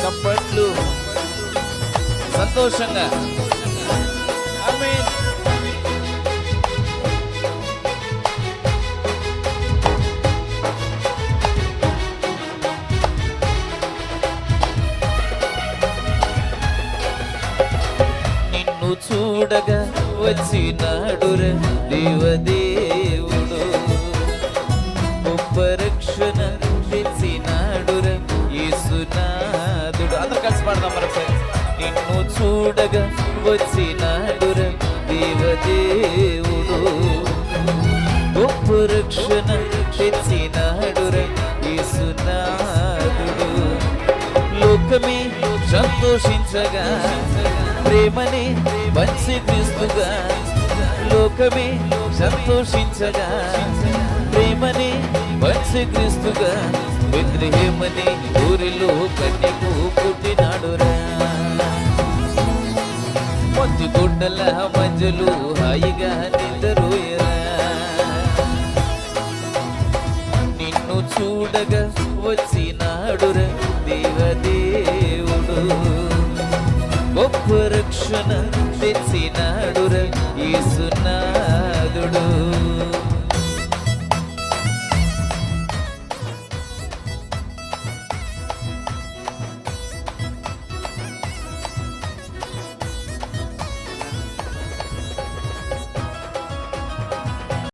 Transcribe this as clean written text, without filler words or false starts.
చప్పట్లు సంతోషంగా. ఆమేన్. నిన్ను చూడగా వచ్చినాడురే దేవదేవుడు, గొప్ప రక్షణ తెచ్చినాడురే యేసునాథుడు. అందరూ కలిసి పాడదాం మరొకసారి. నిన్ను చూడగా వచ్చినాడురే దేవదేవుడు, గొప్ప రక్షణ తెచ్చినాడురే యేసునాథుడు. లోకమే సంతోషించగా ప్రేమని పంచి క్రీస్తుగా, లోకమే సంతోషించగా ప్రేమని పంచి క్రీస్తుగా, బెత్లెహేమని ఊరిలో కన్యకు పుట్టినాడురా. పొద్దు గుడ్డల మధ్యలో హాయిగా నిద్రపోయరా. నిన్ను చూడగా వచ్చినాడురా దేవదేవుడు, గొప్ప రక్షణ తెచ్చినాడురా యేసునాథుడు.